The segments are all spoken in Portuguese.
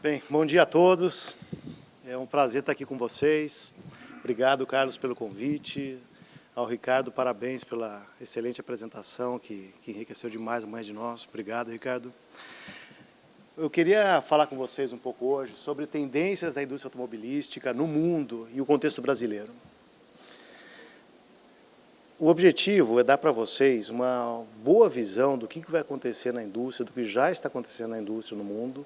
Bem, bom dia a todos. É um prazer estar aqui com vocês. Obrigado, Carlos, pelo convite. Ao Ricardo, parabéns pela excelente apresentação que enriqueceu demais a manhã de nós. Obrigado, Ricardo. Eu queria falar com vocês um pouco hoje sobre tendências da indústria automobilística no mundo e o contexto brasileiro. O objetivo é dar para vocês uma boa visão do que vai acontecer na indústria, do que já está acontecendo na indústria no mundo,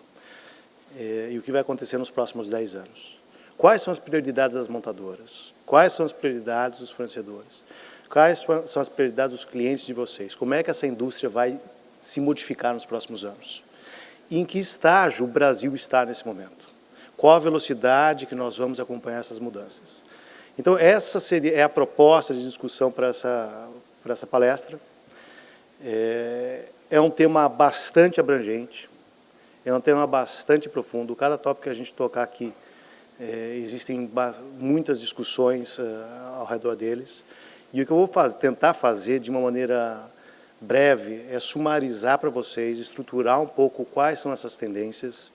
e o que vai acontecer nos próximos 10 anos. Quais são as prioridades das montadoras? Quais são as prioridades dos fornecedores? Quais são as prioridades dos clientes de vocês? Como é que essa indústria vai se modificar nos próximos anos? E em que estágio o Brasil está nesse momento? Qual a velocidade que nós vamos acompanhar essas mudanças? Então, essa é a proposta de discussão para essa palestra. É um tema bastante abrangente, é um tema bastante profundo. Cada tópico que a gente tocar aqui, existem muitas discussões ao redor deles. E o que eu vou tentar fazer de uma maneira breve é sumarizar para vocês, estruturar um pouco quais são essas tendências,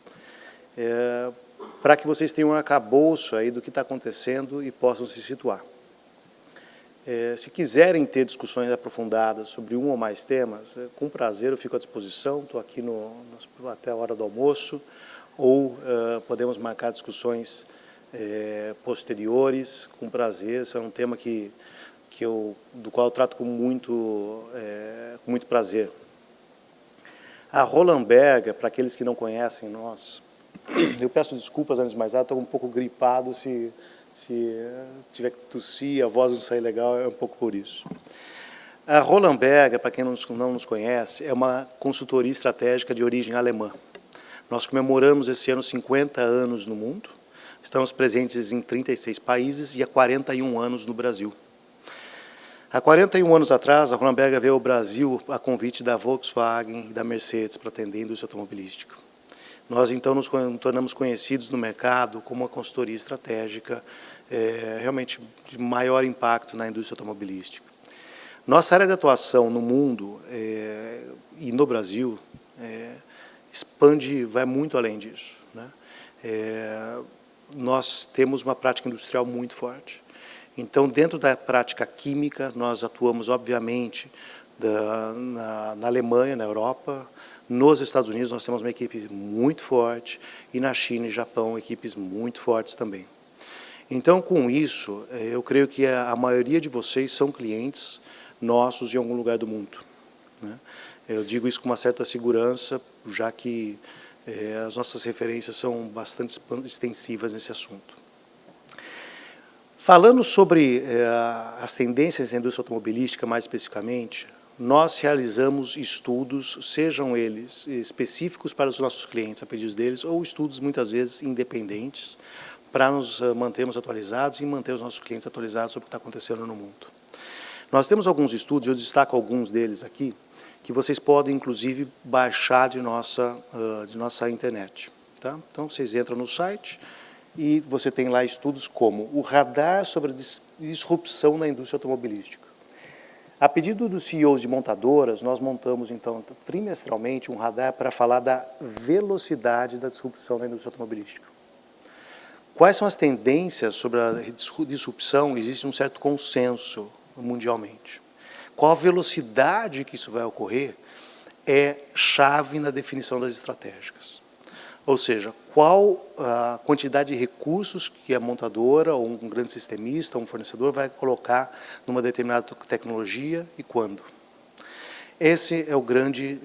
para que vocês tenham um arcabouço aí do que está acontecendo e possam se situar. Se quiserem ter discussões aprofundadas sobre um ou mais temas, com prazer eu fico à disposição, estou aqui até a hora do almoço, ou podemos marcar discussões posteriores, com prazer. Esse é um tema do qual eu trato com muito prazer. A Roland Berger, para aqueles que não conhecem nós, eu peço desculpas antes de mais nada, estou um pouco gripado, se tiver que tossir, a voz não sair legal, é um pouco por isso. A Roland Berger, para quem não nos conhece, é uma consultoria estratégica de origem alemã. Nós comemoramos esse ano 50 anos no mundo, estamos presentes em 36 países e há 41 anos no Brasil. Há 41 anos atrás, a Roland Berger veio ao Brasil a convite da Volkswagen e da Mercedes para atender a indústria automobilística. Nós, então, nos tornamos conhecidos no mercado como uma consultoria estratégica, realmente de maior impacto na indústria automobilística. Nossa área de atuação no mundo e no Brasil vai muito além disso, né? Nós temos uma prática industrial muito forte. Então, dentro da prática química, nós atuamos, obviamente, na Alemanha, na Europa. Nos Estados Unidos, nós temos uma equipe muito forte, e na China e Japão, equipes muito fortes também. Então, com isso, eu creio que a maioria de vocês são clientes nossos em algum lugar do mundo, né? Eu digo isso com uma certa segurança, já que as nossas referências são bastante extensivas nesse assunto. Falando sobre as tendências da indústria automobilística, mais especificamente, nós realizamos estudos, sejam eles específicos para os nossos clientes, a pedidos deles, ou estudos, muitas vezes, independentes, para nos mantermos atualizados e manter os nossos clientes atualizados sobre o que está acontecendo no mundo. Nós temos alguns estudos, eu destaco alguns deles aqui, que vocês podem, inclusive, baixar de nossa internet. Tá? Então, vocês entram no site e você tem lá estudos como o radar sobre a disrupção na indústria automobilística. A pedido dos CEOs de montadoras, nós montamos, então, trimestralmente, um radar para falar da velocidade da disrupção na indústria automobilística. Quais são as tendências sobre a disrupção? Existe um certo consenso mundialmente. Qual a velocidade que isso vai ocorrer é chave na definição das estratégicas. Ou seja, qual a quantidade de recursos que a montadora, ou um grande sistemista, um fornecedor, vai colocar numa determinada tecnologia e quando. Esse é o grande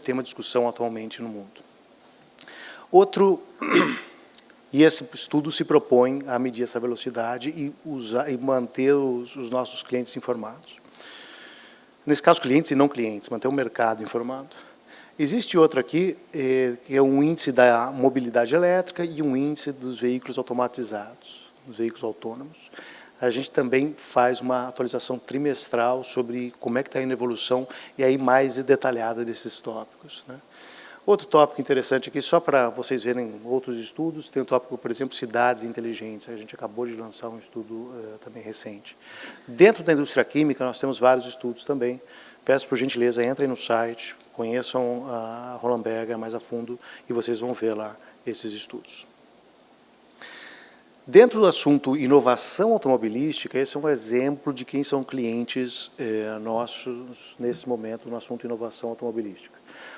tema de discussão atualmente no mundo. E esse estudo se propõe a medir essa velocidade e manter os nossos clientes informados. Nesse caso, clientes e não clientes, manter o mercado informado. Existe outro aqui, que é um índice da mobilidade elétrica e um índice dos veículos automatizados, dos veículos autônomos. A gente também faz uma atualização trimestral sobre como é que está indo a evolução, e aí mais detalhada desses tópicos, né? Outro tópico interessante aqui, só para vocês verem outros estudos, tem o tópico, por exemplo, cidades inteligentes. A gente acabou de lançar um estudo também recente. Dentro da indústria química, nós temos vários estudos também. Peço, por gentileza, entrem no site, conheçam a Roland Berger mais a fundo e vocês vão ver lá esses estudos. Dentro do assunto inovação automobilística, esse é um exemplo de quem são clientes nossos nesse momento no assunto inovação automobilística.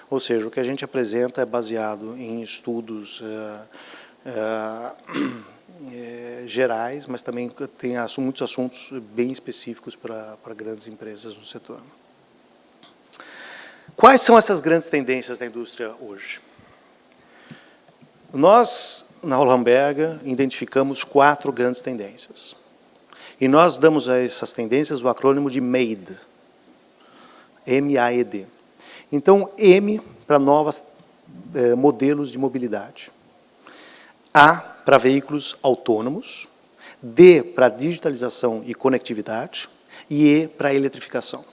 Ou seja, o que a gente apresenta é baseado em estudos gerais, mas também tem muitos assuntos bem específicos para grandes empresas no setor. Quais são essas grandes tendências da indústria hoje? Nós, na Roland Berger, identificamos 4 grandes tendências. E nós damos a essas tendências o acrônimo de MAID. M-A-E-D. Então, M para novos modelos de mobilidade. A para veículos autônomos. D para digitalização e conectividade. E E para eletrificação.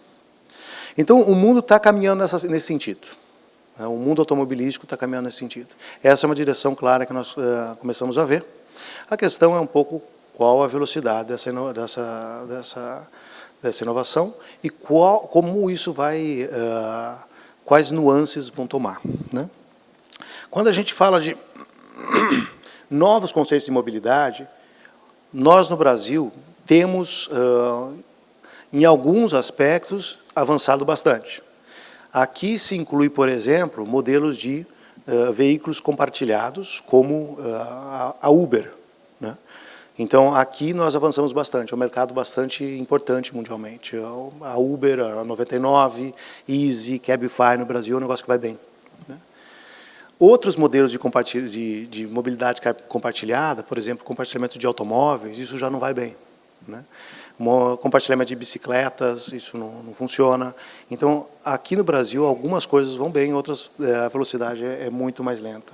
Então, o mundo está caminhando nesse sentido. O mundo automobilístico está caminhando nesse sentido. Essa é uma direção clara que nós começamos a ver. A questão é um pouco qual a velocidade dessa inovação e como isso vai, quais nuances vão tomar, né? Quando a gente fala de novos conceitos de mobilidade, nós no Brasil temos, em alguns aspectos, avançado bastante. Aqui se inclui, por exemplo, modelos de veículos compartilhados, como a Uber, né? Então, aqui nós avançamos bastante, é um mercado bastante importante mundialmente. A Uber, a 99, Easy, Cabify no Brasil é um negócio que vai bem, né? Outros modelos de mobilidade compartilhada, por exemplo, compartilhamento de automóveis, isso já não vai bem, né? Compartilhamento de bicicletas, isso não funciona. Então, aqui no Brasil, algumas coisas vão bem, outras a velocidade é muito mais lenta.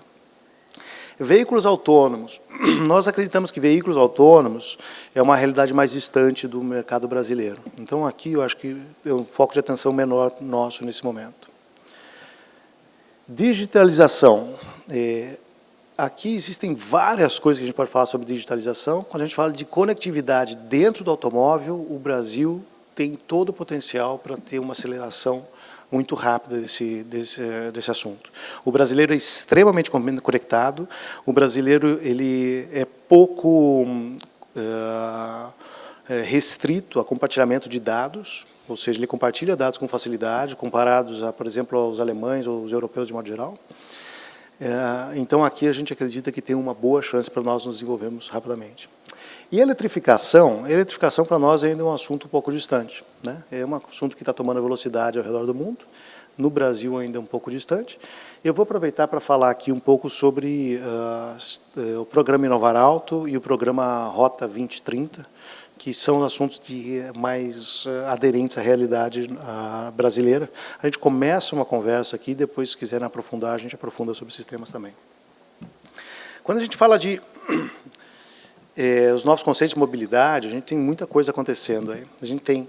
Veículos autônomos. Nós acreditamos que veículos autônomos é uma realidade mais distante do mercado brasileiro. Então, aqui eu acho que é um foco de atenção menor nosso nesse momento. Digitalização. Aqui existem várias coisas que a gente pode falar sobre digitalização. Quando a gente fala de conectividade dentro do automóvel, o Brasil tem todo o potencial para ter uma aceleração muito rápida desse assunto. O brasileiro é extremamente conectado, o brasileiro ele é pouco restrito a compartilhamento de dados, ou seja, ele compartilha dados com facilidade, comparados, por exemplo, aos alemães ou aos europeus de modo geral. Então, aqui a gente acredita que tem uma boa chance para nós nos desenvolvermos rapidamente. E eletrificação para nós ainda é um assunto um pouco distante, né? É um assunto que está tomando velocidade ao redor do mundo, no Brasil ainda é um pouco distante. Eu vou aproveitar para falar aqui um pouco sobre o programa Inovar Alto e o programa Rota 2030, que são assuntos mais aderentes à realidade brasileira. A gente começa uma conversa aqui, depois, se quiserem aprofundar, a gente aprofunda sobre esses temas também. Quando a gente fala de os novos conceitos de mobilidade, a gente tem muita coisa acontecendo aí. A gente tem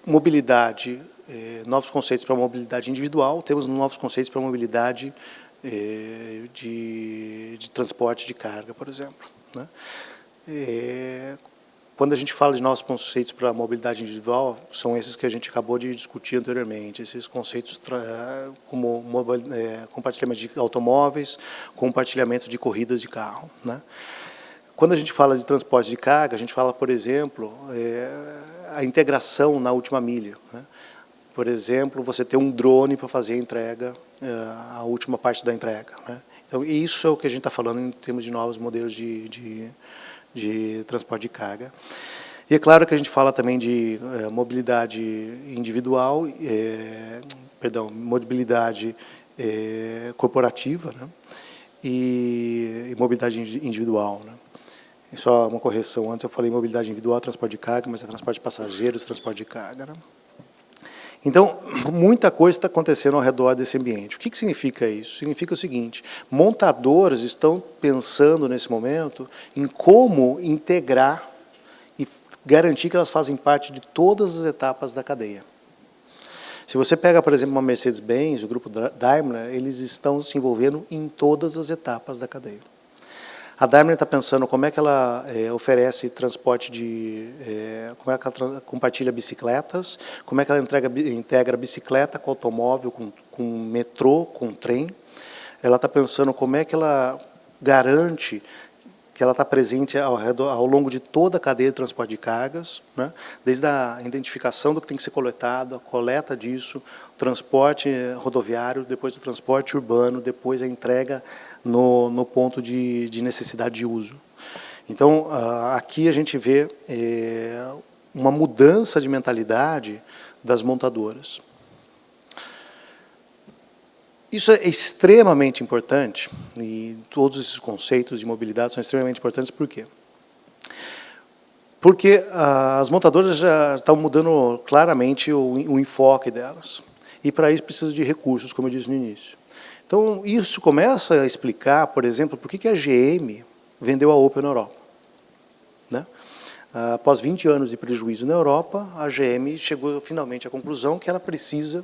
mobilidade, novos conceitos para mobilidade individual, temos novos conceitos para mobilidade de transporte de carga, por exemplo, né? Quando a gente fala de novos conceitos para a mobilidade individual, são esses que a gente acabou de discutir anteriormente, esses conceitos como compartilhamento de automóveis, compartilhamento de corridas de carro, né? Quando a gente fala de transporte de carga, a gente fala, por exemplo, a integração na última milha, né? Por exemplo, você ter um drone para fazer a entrega, a última parte da entrega, né? Então, isso é o que a gente está falando em termos de novos modelos de transporte de carga. E é claro que a gente fala também de mobilidade individual, mobilidade corporativa, né? E mobilidade individual, né? E só uma correção, antes eu falei mobilidade individual, transporte de carga, mas é transporte de passageiros, transporte de carga, né? Então, muita coisa está acontecendo ao redor desse ambiente. O que significa isso? Significa o seguinte: montadoras estão pensando nesse momento em como integrar e garantir que elas fazem parte de todas as etapas da cadeia. Se você pega, por exemplo, uma Mercedes-Benz, o grupo Daimler, eles estão se envolvendo em todas as etapas da cadeia. A Daimler está pensando como é que ela oferece transporte como é que ela compartilha bicicletas, como é que ela integra bicicleta com automóvel, com metrô, com trem. Ela está pensando como é que ela garante que ela está presente ao longo de toda a cadeia de transporte de cargas, né? Desde a identificação do que tem que ser coletado, a coleta disso, o transporte rodoviário, depois o transporte urbano, depois a entrega no ponto de necessidade de uso. Então, aqui a gente vê uma mudança de mentalidade das montadoras. Isso é extremamente importante, e todos esses conceitos de mobilidade são extremamente importantes, por quê? Porque as montadoras já estão mudando claramente o enfoque delas, e para isso precisa de recursos, como eu disse no início. Então, isso começa a explicar, por exemplo, por que a GM vendeu a Opel na Europa. Né? Após 20 anos de prejuízo na Europa, a GM chegou finalmente à conclusão que ela precisa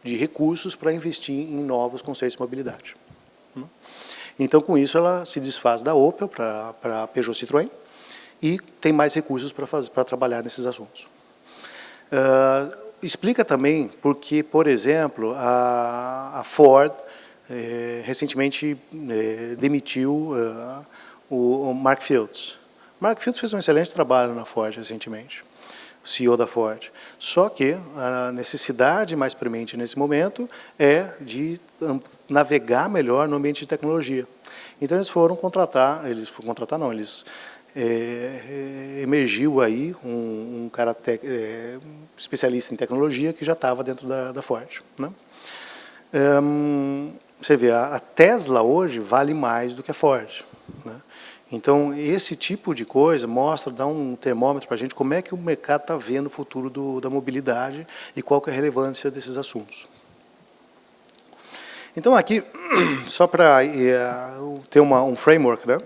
de recursos para investir em novos conceitos de mobilidade. Então, com isso, ela se desfaz da Opel para a Peugeot Citroën e tem mais recursos para trabalhar nesses assuntos. Explica também porque, por exemplo, a Ford recentemente demitiu o Mark Fields. Mark Fields fez um excelente trabalho na Ford recentemente, o CEO da Ford. Só que a necessidade mais premente nesse momento é de navegar melhor no ambiente de tecnologia. Então eles emergiu aí um cara especialista em tecnologia que já estava dentro da Ford. Né? Você vê, a Tesla hoje vale mais do que a Ford. Né? Então, esse tipo de coisa dá um termômetro para a gente como é que o mercado está vendo o futuro da mobilidade e qual que é a relevância desses assuntos. Então, aqui, só para ter um framework, né?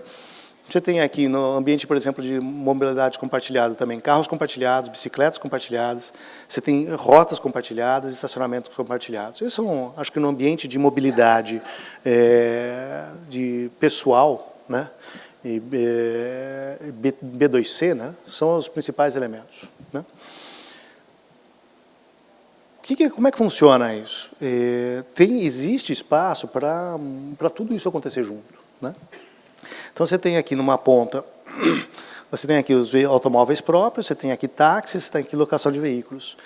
Você tem aqui no ambiente, por exemplo, de mobilidade compartilhada também, carros compartilhados, bicicletas compartilhadas, você tem rotas compartilhadas, estacionamentos compartilhados. Esses são, acho que no ambiente de mobilidade de pessoal, né? E B2C, né, são os principais elementos. Né? Como é que funciona isso? Existe espaço para tudo isso acontecer junto. Né? Então, você tem aqui numa ponta, você tem aqui os automóveis próprios, você tem aqui táxis, você tem aqui locação de veículos.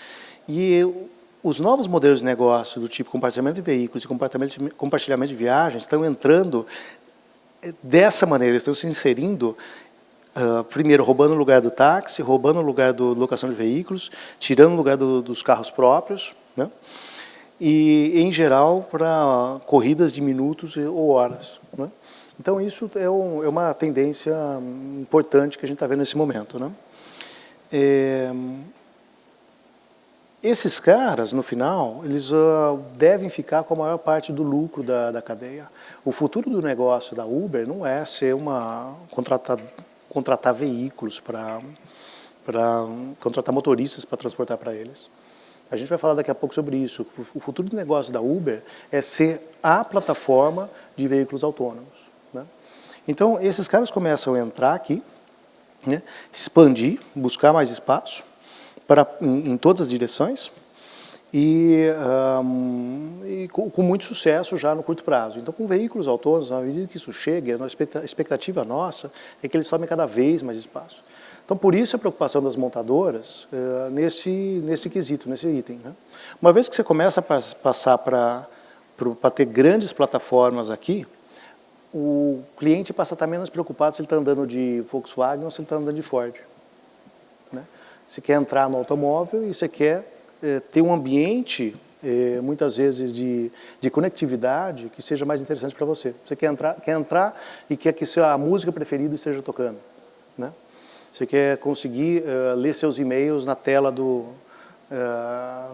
E os novos modelos de negócio do tipo compartilhamento de veículos e compartilhamento de viagens estão entrando dessa maneira, eles estão se inserindo, primeiro, roubando o lugar do táxi, roubando o lugar da locação de veículos, tirando o lugar dos carros próprios, né? E, em geral, para corridas de minutos ou horas. Né? Então, isso é uma tendência importante que a gente está vendo nesse momento. Né? Esses caras, no final, eles devem ficar com a maior parte do lucro da cadeia. O futuro do negócio da Uber não é ser contratar veículos para contratar motoristas para transportar para eles. A gente vai falar daqui a pouco sobre isso. O futuro do negócio da Uber é ser a plataforma de veículos autônomos. Né? Então, esses caras começam a entrar aqui, né, expandir, buscar mais espaço em todas as direções e com muito sucesso já no curto prazo. Então, com veículos autônomos, à medida que isso chega, a expectativa nossa é que eles tomem cada vez mais espaço. Então, por isso a preocupação das montadoras nesse quesito, nesse item. Né? Uma vez que você começa a passar para ter grandes plataformas aqui, o cliente passa a estar menos preocupado se ele está andando de Volkswagen ou se ele está andando de Ford. Né? Você quer entrar no automóvel e você quer ter um ambiente, muitas vezes, de conectividade que seja mais interessante para você. Você quer entrar e quer que a música preferida esteja tocando. Né? Você quer conseguir ler seus e-mails na tela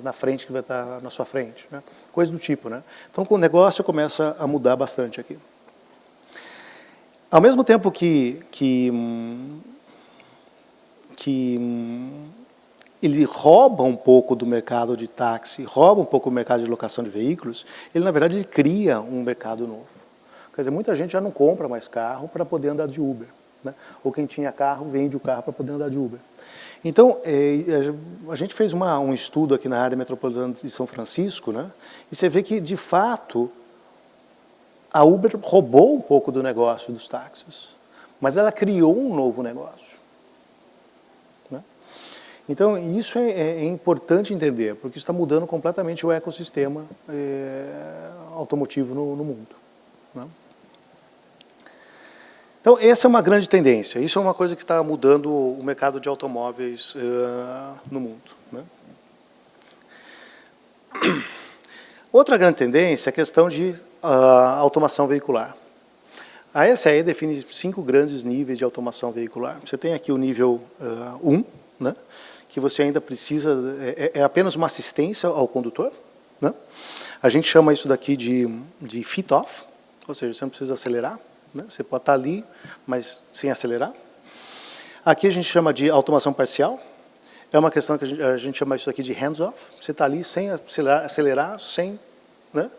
na frente, que vai estar na sua frente. Né? Coisa do tipo. Né? Então, o negócio começa a mudar bastante aqui. Ao mesmo tempo que ele rouba um pouco do mercado de táxi, rouba um pouco o mercado de locação de veículos, ele, na verdade, ele cria um mercado novo. Quer dizer, muita gente já não compra mais carro para poder andar de Uber, né? Ou quem tinha carro, vende o carro para poder andar de Uber. Então, a gente fez um estudo aqui na área metropolitana de São Francisco, né? E você vê que, de fato, a Uber roubou um pouco do negócio dos táxis, mas ela criou um novo negócio, né? Então, isso é importante entender, porque está mudando completamente o ecossistema automotivo no mundo, né? Então, essa é uma grande tendência. Isso é uma coisa que está mudando o mercado de automóveis no mundo, né? Outra grande tendência é a questão de automação veicular. A SAE define 5 grandes níveis de automação veicular. Você tem aqui o nível 1, né, que você ainda precisa, é apenas uma assistência ao condutor, né? A gente chama isso daqui de fit-off, ou seja, você não precisa acelerar, né? Você pode estar ali, mas sem acelerar. Aqui a gente chama de automação parcial. É uma questão que a gente chama isso aqui de hands-off. Você está ali sem acelerar, sem, né,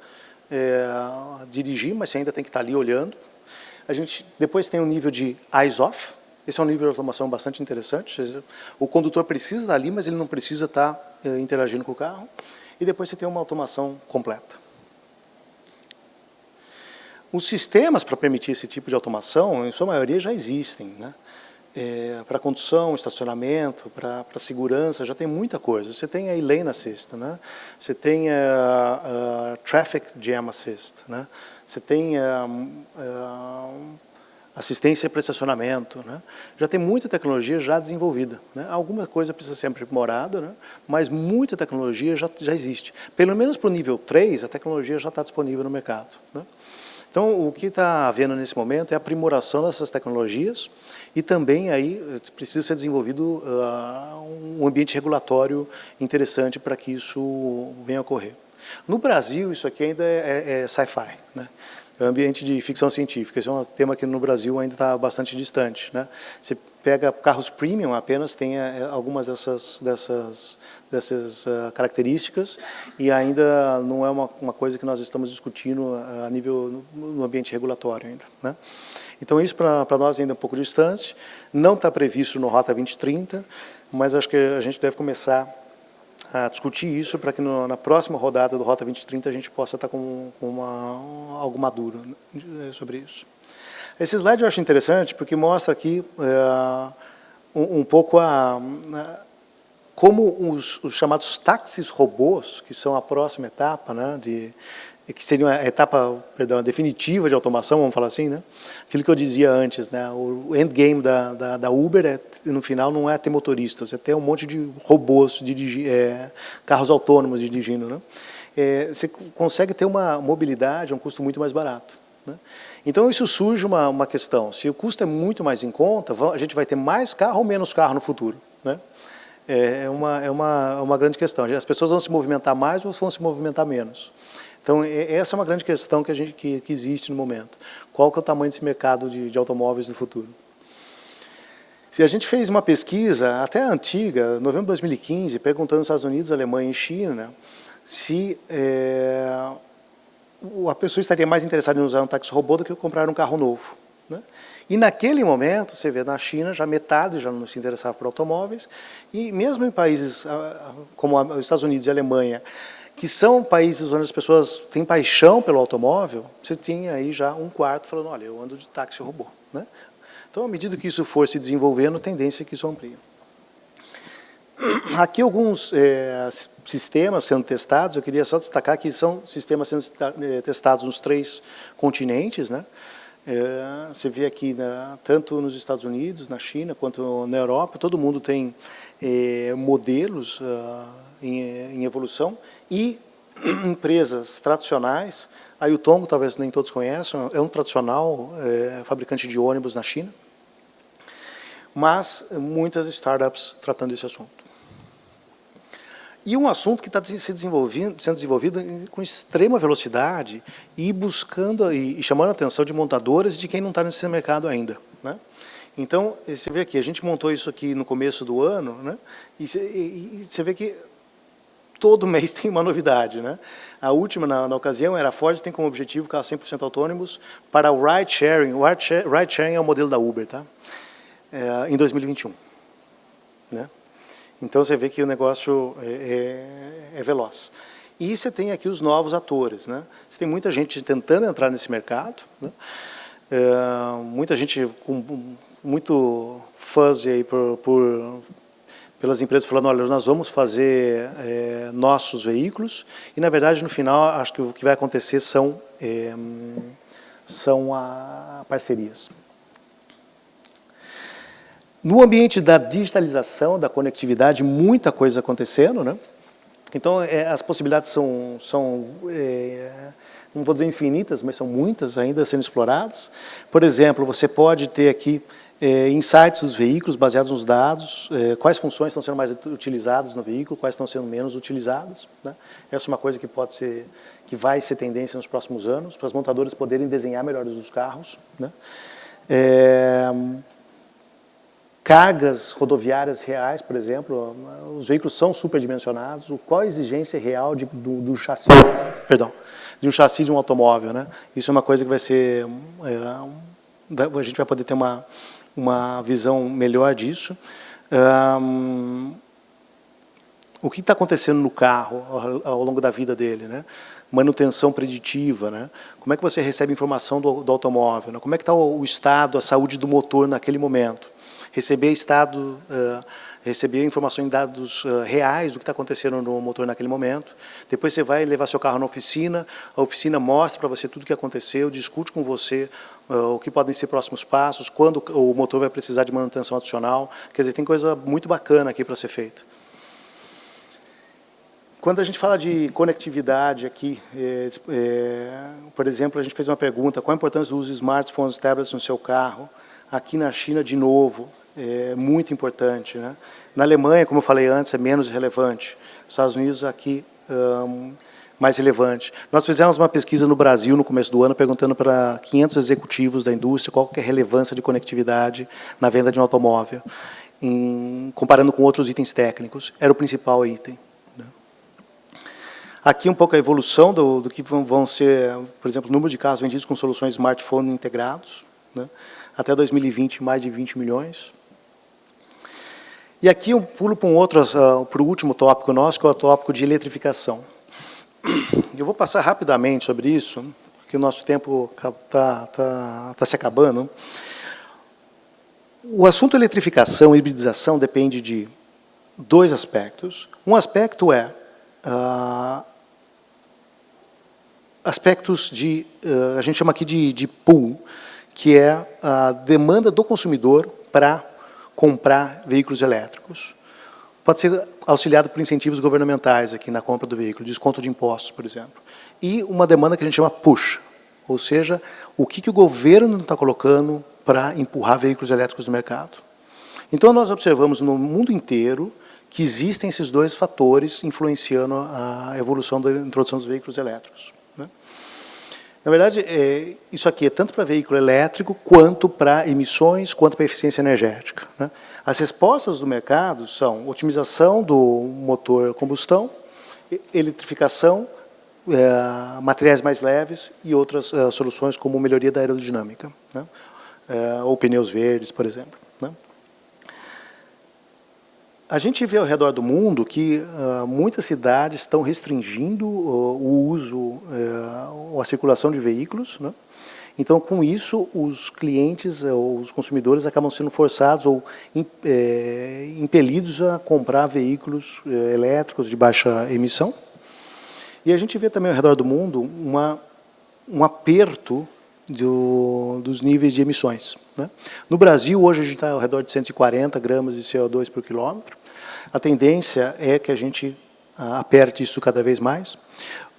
dirigir, mas você ainda tem que estar ali olhando. A gente depois tem o nível de eyes-off. Esse é um nível de automação bastante interessante. Ou seja, o condutor precisa estar ali, mas ele não precisa estar interagindo com o carro. E depois você tem uma automação completa. Os sistemas para permitir esse tipo de automação, em sua maioria, já existem, né? Para condução, estacionamento, para segurança, já tem muita coisa. Você tem aí lane assist, né? Você tem traffic jam assist, né? Você tem assistência para estacionamento, né? Já tem muita tecnologia já desenvolvida, né? Alguma coisa precisa ser aprimorada, né? Mas muita tecnologia já existe. Pelo menos para o nível 3, a tecnologia já está disponível no mercado, né? Então, o que está havendo nesse momento é a aprimoração dessas tecnologias e também aí precisa ser desenvolvido um ambiente regulatório interessante para que isso venha a ocorrer. No Brasil, isso aqui ainda é sci-fi, né? É um ambiente de ficção científica. Esse é um tema que no Brasil ainda está bastante distante, né? Você pega carros premium, apenas tem algumas dessas características e ainda não é uma coisa que nós estamos discutindo a nível no ambiente regulatório ainda, né? Então isso para nós ainda é um pouco distante, não está previsto no Rota 2030, mas acho que a gente deve começar a discutir isso para que na próxima rodada do Rota 2030 a gente possa estar com algo maduro sobre isso. Esse slide eu acho interessante porque mostra aqui um pouco como os chamados táxis robôs, que são a próxima etapa, né, que seria a etapa, perdão, definitiva de automação, vamos falar assim, né? Aquilo que eu dizia antes, né? O endgame da Uber, no final, não é ter motoristas, é ter um monte de robôs, carros autônomos dirigindo, né? Você consegue ter uma mobilidade a um custo muito mais barato, né? Então, isso surge uma questão. Se o custo é muito mais em conta, a gente vai ter mais carro ou menos carro no futuro, né? É uma grande questão. As pessoas vão se movimentar mais ou vão se movimentar menos? Então, essa é uma grande questão que existe no momento. Qual que é o tamanho desse mercado de automóveis no futuro? Se a gente fez uma pesquisa, até antiga, em novembro de 2015, perguntando nos Estados Unidos, Alemanha e China, se a pessoa estaria mais interessada em usar um táxi robô do que comprar um carro novo, né? E naquele momento, você vê na China, já metade já não se interessava por automóveis, e mesmo em países como os Estados Unidos e a Alemanha, que são países onde as pessoas têm paixão pelo automóvel, você tem aí já um quarto falando, olha, eu ando de táxi robô, né? Então, à medida que isso for se desenvolvendo, a tendência é que isso amplie. Aqui alguns sistemas sendo testados, eu queria só destacar que são sistemas sendo testados nos 3 continentes, né? Você vê aqui, tanto nos Estados Unidos, na China, quanto na Europa, todo mundo tem modelos em evolução e empresas tradicionais. A Yutongo, talvez nem todos conheçam, é um tradicional fabricante de ônibus na China, mas muitas startups tratando desse assunto. E um assunto que está sendo desenvolvido com extrema velocidade e buscando e chamando a atenção de montadoras e de quem não está nesse mercado ainda, né? Então, você vê aqui, a gente montou isso aqui no começo do ano, né? E você vê que todo mês tem uma novidade, né? A última, na ocasião, era a Ford tem como objetivo carros 100% autônomos para o ride sharing. O ride sharing é o modelo da Uber, tá? Em 2021. Né? Então, você vê que o negócio é veloz. E você tem aqui os novos atores. Né? Você tem muita gente tentando entrar nesse mercado, né? Muita gente com muito fuzzy aí pelas empresas falando, olha, nós vamos fazer nossos veículos, e na verdade no final acho que o que vai acontecer são parcerias. No ambiente da digitalização, da conectividade, muita coisa acontecendo, né? Então as possibilidades são não vou dizer infinitas, mas são muitas ainda sendo exploradas. Por exemplo, você pode ter aqui insights dos veículos baseados nos dados, quais funções estão sendo mais utilizadas no veículo, quais estão sendo menos utilizadas. Né? Essa é uma coisa que vai ser tendência nos próximos anos, para as montadoras poderem desenhar melhor os carros. Né? Cargas rodoviárias reais, por exemplo, os veículos são superdimensionados, qual a exigência real do chassi, de um chassi de um automóvel, né? Isso é uma coisa que vai ser, a gente vai poder ter uma visão melhor disso. O que está acontecendo no carro ao longo da vida dele, né? Manutenção preditiva, né? Como é que você recebe informação do automóvel, né? Como é que está o estado, a saúde do motor naquele momento? Receber informação em dados reais do que está acontecendo no motor naquele momento. Depois você vai levar seu carro na oficina, a oficina mostra para você tudo o que aconteceu, discute com você o que podem ser próximos passos, quando o motor vai precisar de manutenção adicional. Quer dizer, tem coisa muito bacana aqui para ser feita. Quando a gente fala de conectividade aqui, por exemplo, a gente fez uma pergunta, qual a importância do uso de smartphones, tablets no seu carro? Aqui na China, de novo, é muito importante. Né? Na Alemanha, como eu falei antes, é menos relevante. Nos Estados Unidos, aqui, mais relevante. Nós fizemos uma pesquisa no Brasil, no começo do ano, perguntando para 500 executivos da indústria qual que é a relevância de conectividade na venda de um automóvel, comparando com outros itens técnicos. Era o principal item. Né? Aqui um pouco a evolução do que vão ser, por exemplo, o número de carros vendidos com soluções smartphone integrados. Né? Até 2020, mais de 20 milhões. E aqui eu pulo para o último tópico nosso, que é o tópico de eletrificação. Eu vou passar rapidamente sobre isso, porque o nosso tempo está se acabando. O assunto eletrificação e hibridização depende de dois aspectos. Um aspecto é aspectos a gente chama aqui de pool, que é a demanda do consumidor para comprar veículos elétricos. Pode ser auxiliado por incentivos governamentais aqui na compra do veículo, desconto de impostos, por exemplo. E uma demanda que a gente chama push, ou seja, o que o governo está colocando para empurrar veículos elétricos no mercado. Então, nós observamos no mundo inteiro que existem esses dois fatores influenciando a evolução da introdução dos veículos elétricos. Né? Na verdade, isso aqui é tanto para veículo elétrico, quanto para emissões, quanto para eficiência energética. Né? As respostas do mercado são otimização do motor a combustão, eletrificação, materiais mais leves e outras soluções como melhoria da aerodinâmica, né? Ou pneus verdes, por exemplo. Né? A gente vê ao redor do mundo que muitas cidades estão restringindo o uso ou a circulação de veículos. Né? Então, com isso, os clientes, os consumidores acabam sendo forçados ou impelidos a comprar veículos elétricos de baixa emissão. E a gente vê também ao redor do mundo um aperto dos níveis de emissões. Né? No Brasil, hoje a gente está ao redor de 140 gramas de CO2 por quilômetro. A tendência é que a gente aperte isso cada vez mais.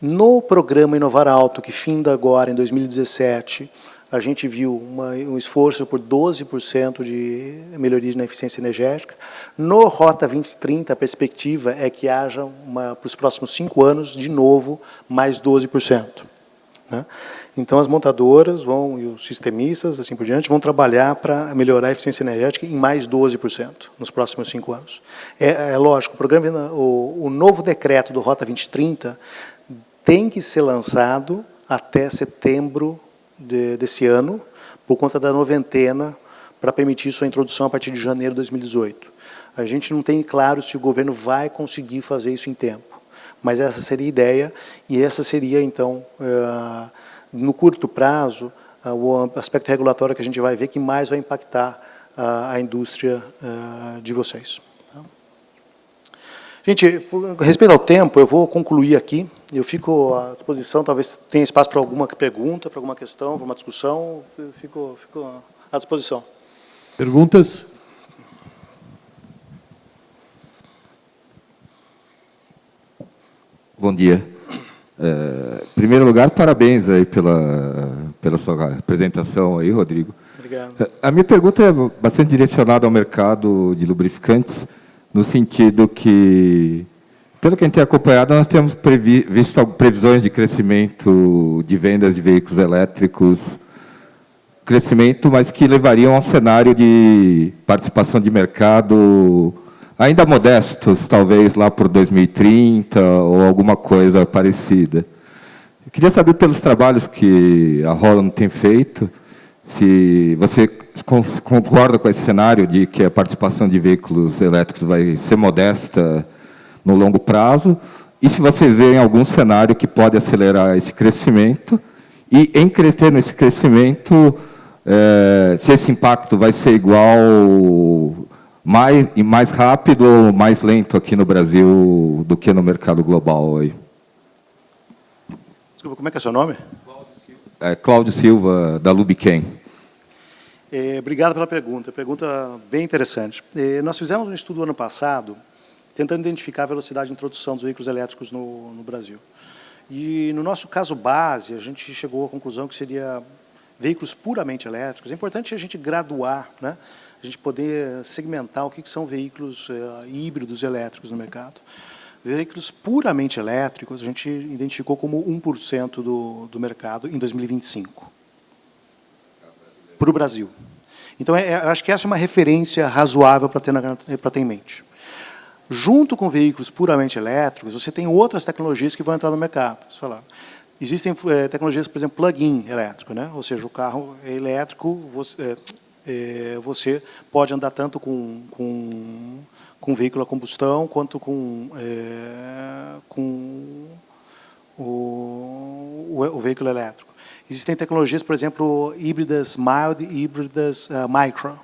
No programa Inovar Alto, que finda agora em 2017, a gente viu um esforço por 12% de melhoria na eficiência energética. No Rota 2030, a perspectiva é que haja, para os próximos 5 anos, de novo, mais 12%. né? Então, as montadoras vão, e os sistemistas, assim por diante, vão trabalhar para melhorar a eficiência energética em mais 12% nos próximos 5 anos. É lógico, o novo decreto do Rota 2030 tem que ser lançado até setembro desse ano, por conta da noventena, para permitir sua introdução a partir de janeiro de 2018. A gente não tem claro se o governo vai conseguir fazer isso em tempo, mas essa seria a ideia, e essa seria, então, no curto prazo, o aspecto regulatório que a gente vai ver que mais vai impactar a indústria de vocês. Gente, com respeito ao tempo, eu vou concluir aqui. Eu fico à disposição, talvez tenha espaço para alguma pergunta, para alguma questão, para uma discussão. Eu fico à disposição. Perguntas? Bom dia. Em primeiro lugar, parabéns aí pela sua apresentação aí, Rodrigo. Obrigado. A minha pergunta é bastante direcionada ao mercado de lubrificantes, no sentido que, pelo que a gente tem acompanhado, nós temos visto previsões de crescimento de vendas de veículos elétricos, crescimento, mas que levariam a um cenário de participação de mercado ainda modestos, talvez lá por 2030 ou alguma coisa parecida. Eu queria saber, pelos trabalhos que a Holland tem feito, se você concorda com esse cenário de que a participação de veículos elétricos vai ser modesta no longo prazo, e se vocês veem algum cenário que pode acelerar esse crescimento, e em crescer nesse crescimento, se esse impacto vai ser igual, mais rápido ou mais lento aqui no Brasil do que no mercado global aí. Desculpa, como é que é o seu nome? Cláudio Silva, da Lubiquem. Obrigado pela pergunta bem interessante. Nós fizemos um estudo ano passado, tentando identificar a velocidade de introdução dos veículos elétricos no Brasil. E, no nosso caso base, a gente chegou à conclusão que seria veículos puramente elétricos. É importante a gente graduar, né? A gente poder segmentar o que são veículos híbridos elétricos no mercado. Veículos puramente elétricos, a gente identificou como 1% do mercado em 2025. Para o Brasil. Então, eu acho que essa é uma referência razoável para ter em mente. Junto com veículos puramente elétricos, você tem outras tecnologias que vão entrar no mercado. Existem tecnologias, por exemplo, plug-in elétrico, né? Ou seja, o carro é elétrico, você pode andar tanto com veículo a combustão quanto com o veículo elétrico. Existem tecnologias, por exemplo, híbridas mild e híbridas micro.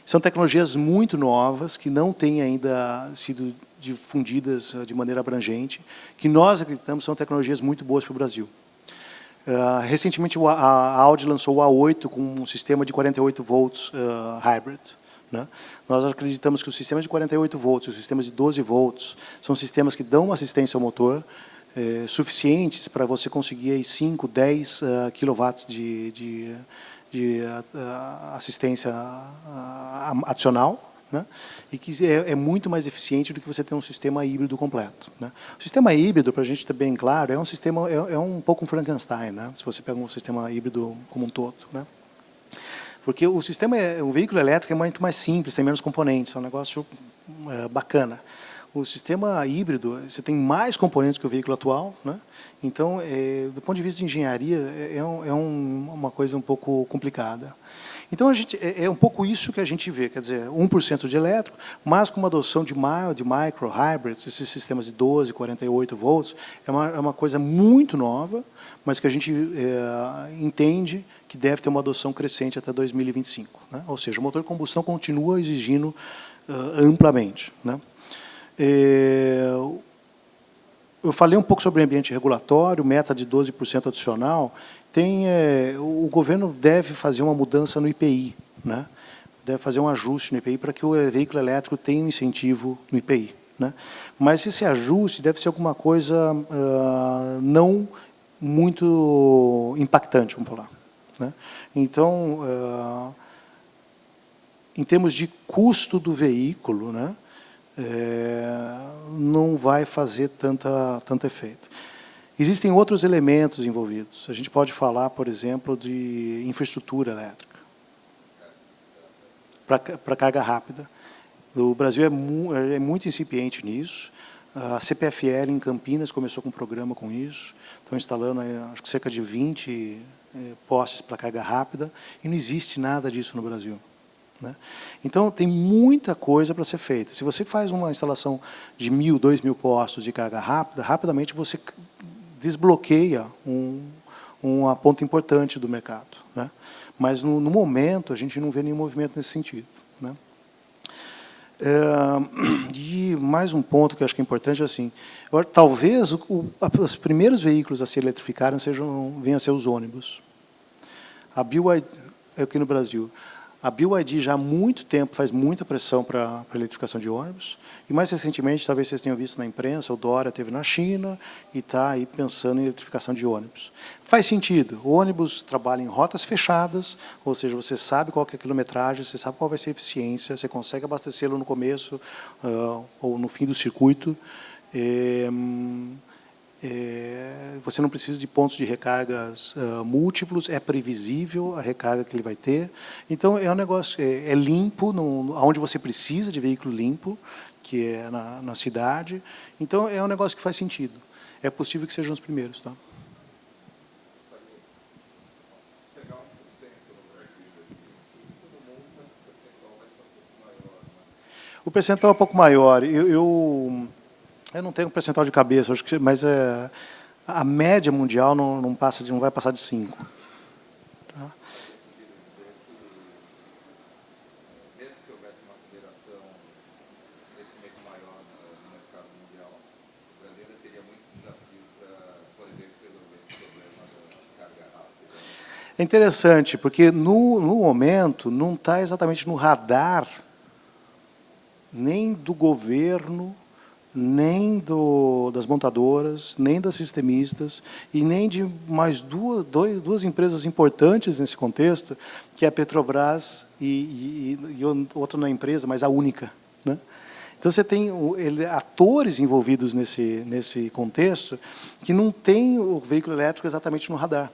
São tecnologias muito novas, que não têm ainda sido difundidas de maneira abrangente, que nós acreditamos são tecnologias muito boas para o Brasil. Recentemente, a Audi lançou o A8 com um sistema de 48 volts hybrid, né? Nós acreditamos que os sistemas de 48 volts e os sistemas de 12 volts são sistemas que dão uma assistência ao motor suficientes para você conseguir aí 5, 10 kW de assistência adicional, né? E que é muito mais eficiente do que você ter um sistema híbrido completo, né? O sistema híbrido, para a gente ter bem claro, é um sistema, é um pouco um Frankenstein, né? Se você pega um sistema híbrido como um todo, né? Porque o veículo elétrico é muito mais simples, tem menos componentes, é um negócio bacana. O sistema híbrido, você tem mais componentes que o veículo atual, né? Então, do ponto de vista de engenharia, uma coisa um pouco complicada. Então, é um pouco isso que a gente vê, quer dizer, 1% de elétrico, mas com uma adoção de mild, micro, hybrids, esses sistemas de 12, 48 volts, é uma coisa muito nova, mas que a gente entende que deve ter uma adoção crescente até 2025. Né? Ou seja, o motor de combustão continua exigindo amplamente, né? Eu falei um pouco sobre o ambiente regulatório, meta de 12% adicional. O governo deve fazer uma mudança no IPI, né? Deve fazer um ajuste no IPI para que o veículo elétrico tenha um incentivo no IPI, né? Mas esse ajuste deve ser alguma coisa não muito impactante, vamos falar, né? Então, em termos de custo do veículo, né, não vai fazer tanto efeito. Existem outros elementos envolvidos. A gente pode falar, por exemplo, de infraestrutura elétrica para carga rápida. O Brasil é muito incipiente nisso. A CPFL em Campinas começou com um programa com isso. Estão instalando, acho que cerca de 20 postes para carga rápida, e não existe nada disso no Brasil, né? Então, tem muita coisa para ser feita. Se você faz uma instalação de 1.000, 2.000 postos de carga rápida, rapidamente você desbloqueia uma ponta importante do mercado, né? Mas, no momento, a gente não vê nenhum movimento nesse sentido, né? E mais um ponto que eu acho que é importante, assim, talvez os primeiros veículos a se eletrificarem venham a ser os ônibus. A BYD, aqui no Brasil, a BYD já há muito tempo faz muita pressão para a eletrificação de ônibus, e mais recentemente, talvez vocês tenham visto na imprensa, o Dória esteve na China e está aí pensando em eletrificação de ônibus. Faz sentido, o ônibus trabalha em rotas fechadas, ou seja, você sabe qual que é a quilometragem, você sabe qual vai ser a eficiência, você consegue abastecê-lo no começo ou no fim do circuito. Você não precisa de pontos de recargas múltiplos, é previsível a recarga que ele vai ter. Então, é um negócio, é limpo, onde você precisa de veículo limpo, que é na cidade. Então, é um negócio que faz sentido. É possível que sejam os primeiros, tá? O percentual é um pouco maior. Eu não tenho um percentual de cabeça, acho que, mas a média mundial não vai passar de 5%. Tá? Mesmo que houvesse uma aceleração, um crescimento maior no mercado mundial, o Brasil ainda teria muitos desafios para, por exemplo, resolver esse problema da carga rápida. É interessante, porque no momento não está exatamente no radar nem do governo, nem das montadoras, nem das sistemistas, e nem de mais duas empresas importantes nesse contexto, que é a Petrobras e outra não é empresa, mas a única, né? Então, você tem atores envolvidos nesse contexto que não tem o veículo elétrico exatamente no radar.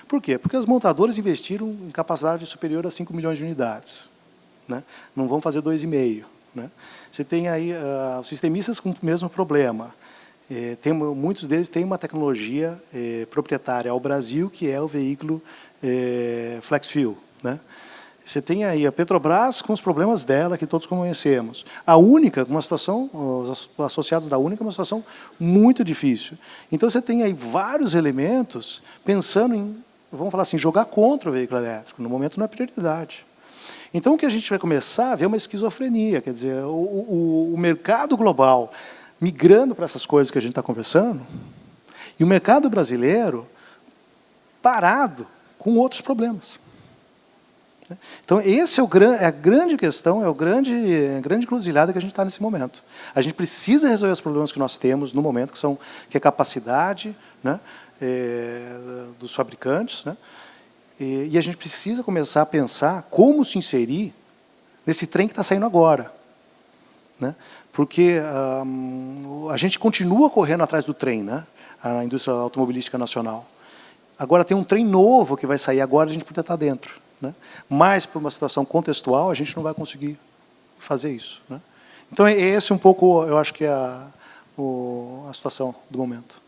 Por quê? Porque as montadoras investiram em capacidade superior a 5 milhões de unidades, né? Não vão fazer 2,5. Né? Você tem aí os sistemistas com o mesmo problema. Muitos deles têm uma tecnologia proprietária ao Brasil, que é o veículo flex fuel, né? Você tem aí a Petrobras com os problemas dela, que todos conhecemos. A Única, uma situação, os associados da Única, uma situação muito difícil. Então, você tem aí vários elementos pensando em, vamos falar assim, jogar contra o veículo elétrico. No momento não é prioridade. Então, o que a gente vai começar a ver é uma esquizofrenia, quer dizer, o mercado global migrando para essas coisas que a gente está conversando, e o mercado brasileiro parado com outros problemas. Então, esse é a grande questão, a grande encruzilhada que a gente está nesse momento. A gente precisa resolver os problemas que nós temos no momento, que é a capacidade, né, dos fabricantes, né? E a gente precisa começar a pensar como se inserir nesse trem que está saindo agora, né? Porque a gente continua correndo atrás do trem, né? A indústria automobilística nacional. Agora tem um trem novo que vai sair agora, a gente precisa estar dentro, né? Mas, por uma situação contextual, a gente não vai conseguir fazer isso, né? Então, esse um pouco, eu acho que é a situação do momento.